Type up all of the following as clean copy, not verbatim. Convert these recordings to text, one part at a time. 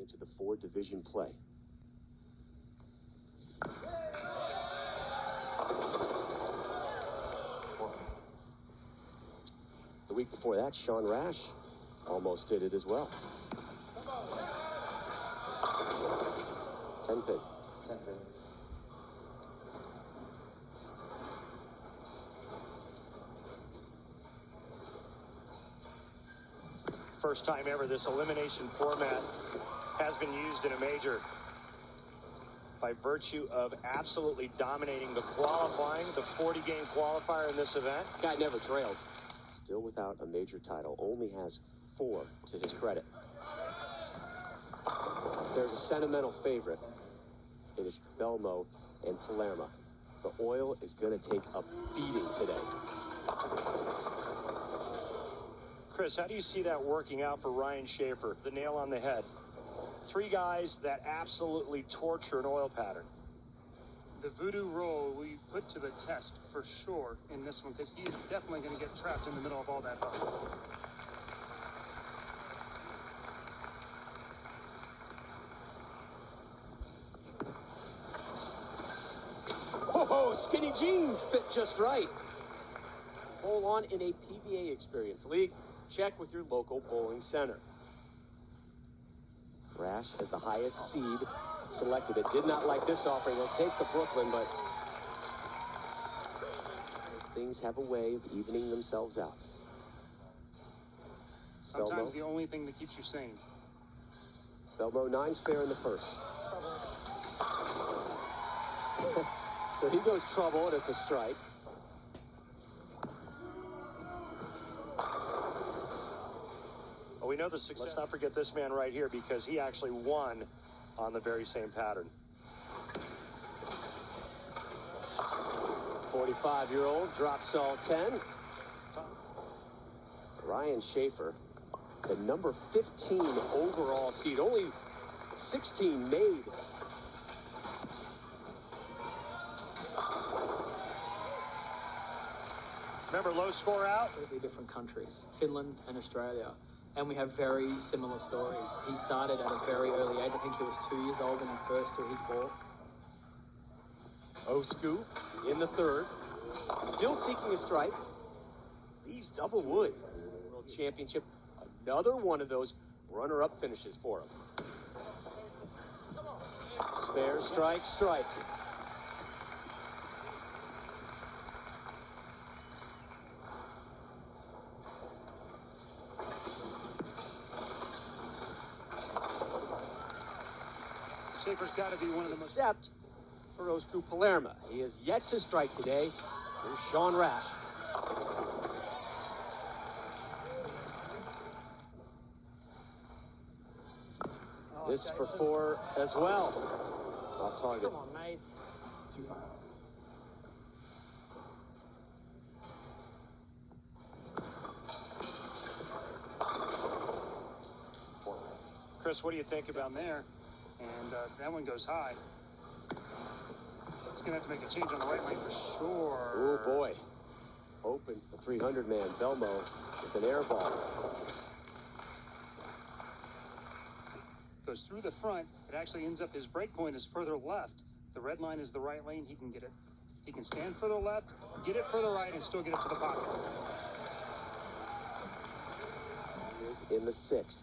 into the 4 division play. The week before that, Sean Rash almost did it as well. 10 pin. 10 pin. First time ever this elimination format has been used in a major by virtue of absolutely dominating the qualifying, the 40-game qualifier in this event. Guy never trailed. Still without a major title, only has 4 to his credit. There's a sentimental favorite. It is Belmo and Palermo. The oil is going to take a beating today. Chris, how do you see that working out for Ryan Schaefer? The nail on the head. 3 guys that absolutely torture an oil pattern. The voodoo roll we put to the test for sure in this one, because he is definitely going to get trapped in the middle of all that bubble. Whoa, skinny jeans fit just right. Bowl on in a PBA experience league. Check with your local bowling center. Rash has the highest seed selected. It did not like this offering. He'll take the Brooklyn, but those things have a way of evening themselves out. Sometimes Belmo. The only thing that keeps you sane. Belmo 9 spare in the first. So he goes trouble, and it's a strike. Well, we know the success. Let's not forget this man right here, because he actually won on the very same pattern. 45-year-old drops all 10. Ryan Schaefer, the number 15 overall seed, only 16 made. Remember, low score out? Completely different countries, Finland and Australia. And we have very similar stories. He started at a very early age. I think he was 2 years old when he first threw his ball. Osku in the third, still seeking a strike. Leaves double wood. World Championship, another one of those runner-up finishes for him. Spare, strike, strike. Schaefer's got to be one of the most... Except for Osku Palermo. He is yet to strike today. Here's Sean Rash. This for 4 as well. Off target. Come on, mates. 2-5. Chris, what do you think about Down there. And that one goes high. He's going to have to make a change on the right lane for sure. Oh, boy. Open for 300-man Belmo with an air ball. Goes through the front. It actually ends up, his break point is further left. The red line is the right lane. He can get it. He can stand further left, get it further right, and still get it to the pocket. He is in the 6th.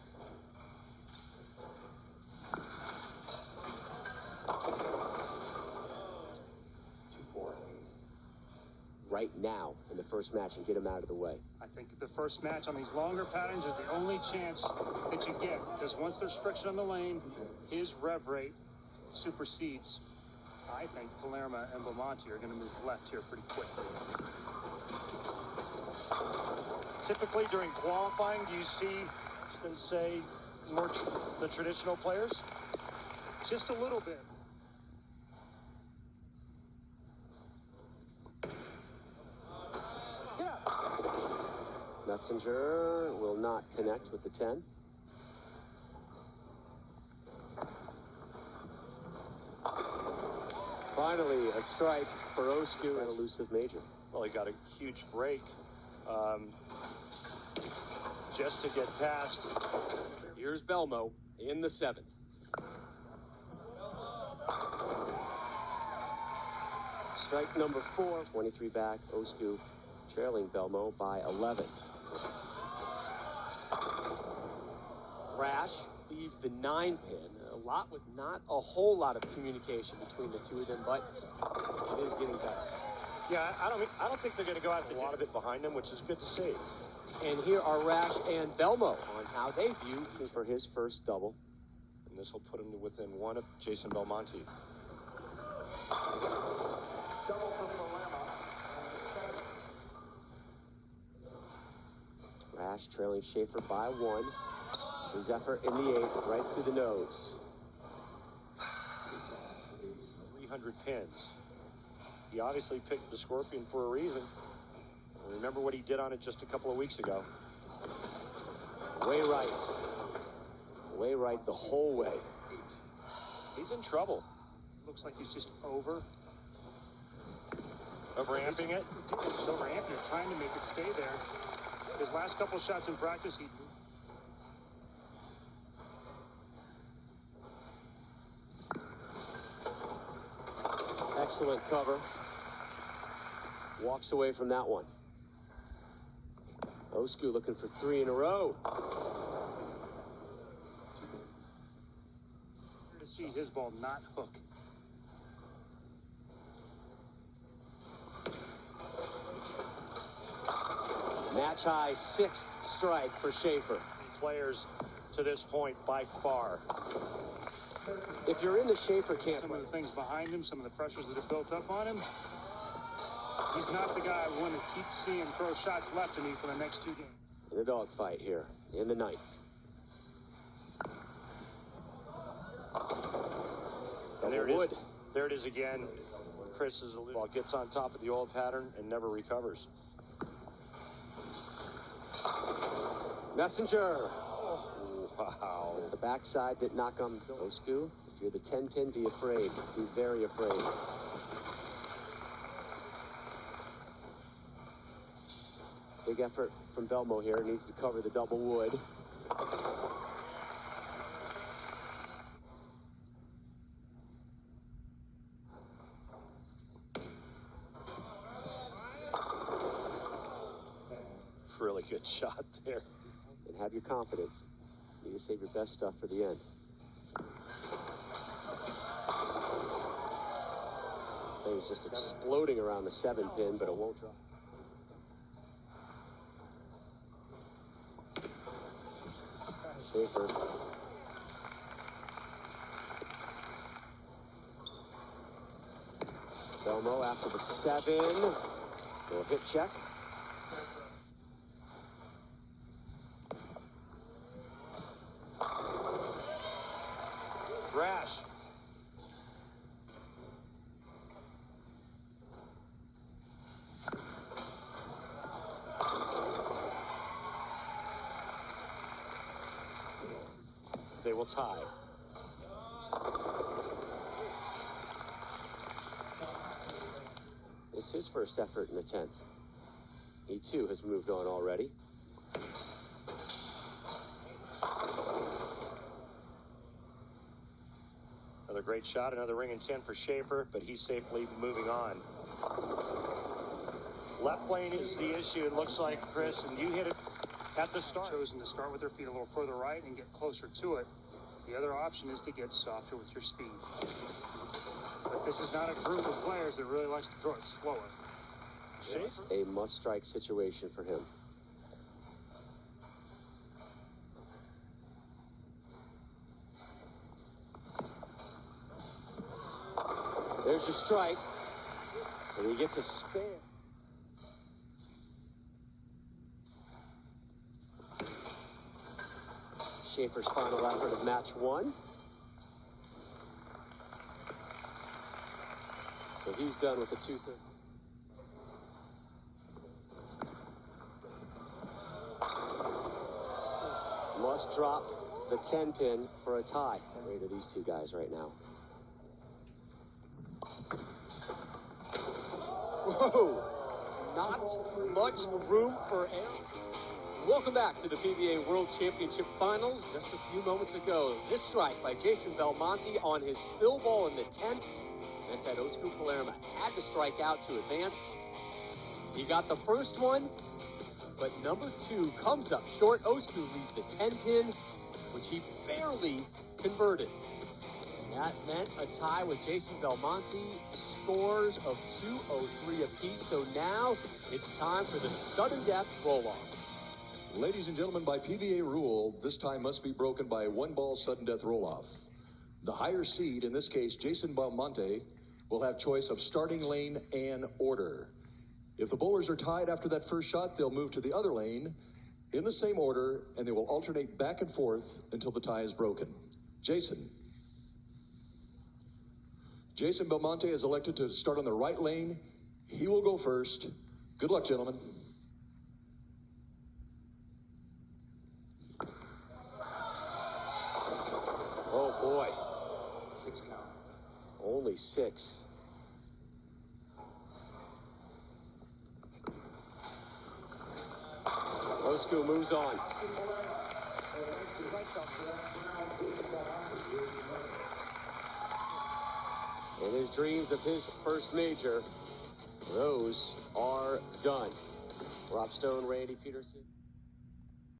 Right now in the first match and get him out of the way. I think the first match on these longer patterns is the only chance that you get, because once there's friction on the lane, his rev rate supersedes. I think Palermo and Belmonte are going to move left here pretty quickly. Typically during qualifying, do you see, say, more the traditional players? Just a little bit. Messenger will not connect with the 10. Finally, a strike for Osku, an elusive major. Well, he got a huge break just to get past. Here's Belmo in the 7th. Strike number 4, 23 back, Osku trailing Belmo by 11. Rash leaves the 9-pin. A lot with not a whole lot of communication between the two of them, but it is getting better. Yeah, I don't think they're going to go out to a lot of it behind them, which is good to see. And here are Rash and Belmo on how they view for his first double. And this will put him to within 1 of Jason Belmonte. Rash trailing Schaefer by 1. His effort in the 8th, right through the nose. 300 pins. He obviously picked the Scorpion for a reason. Remember what he did on it just a couple of weeks ago. Way right. Way right the whole way. He's in trouble. Looks like he's just overamping it. Just overamping it, trying to make it stay there. His last couple shots in practice, he... Excellent cover. Walks away from that one. Osku looking for 3 in a row. To see his ball not hook. Match high 6th strike for Schaefer. Players to this point by far. If you're in the Schaefer camp, Some of the things behind him, some of the pressures that have built up on him, he's not the guy I want to keep seeing throw shots left to me for the next 2 games. in the dogfight here in the 9th. And there it is. There it is again. Chris ball gets on top of the old pattern and never recovers. Messenger. Oh, wow. The backside did knock on Osku. If you're the 10-pin, be afraid. Be very afraid. Big effort from Belmo here. Needs to cover the double wood. Really good shot there. And have your confidence. You need to save your best stuff for the end. Thing's just exploding around the 7-pin, but it won't drop. Schaefer. Belmo after the 7. Little hip check. Rash. They will tie. It's his first effort in the 10th. He too has moved on already. Another great shot, another ring and 10 for Schaefer, but he's safely moving on. Left lane is the issue, it looks like, Chris, and you hit it at the start. Chosen to start with their feet a little further right and get closer to it. The other option is to get softer with your speed. But this is not a group of players that really likes to throw it slower. It's a must-strike situation for him. There's your strike. And he gets a spare. Schaefer's final effort of match 1. So he's done with the 2-3. Must drop the 10-pin for a tie. Great to these two guys right now. Whoa! Not much room for error. Welcome back to the PBA World Championship Finals. Just a few moments ago, this strike by Jason Belmonte on his fill ball in the 10th. meant that Oscar Palermo had to strike out to advance. He got the first one, but number 2 comes up short. Oscar leaves the 10-pin, which he barely converted. That meant a tie with Jason Belmonte, scores of 203 apiece. So now it's time for the sudden death roll-off. Ladies and gentlemen, by PBA rule, this tie must be broken by a one-ball sudden death roll-off. The higher seed, in this case Jason Belmonte, will have choice of starting lane and order. If the bowlers are tied after that first shot, they'll move to the other lane in the same order, and they will alternate back and forth until the tie is broken. Jason Belmonte is elected to start on the right lane. He will go first. Good luck, gentlemen. Oh, boy. 6 count. Only 6. Oscar moves on. And his dreams of his first major, those are done. Rob Stone, Randy Peterson.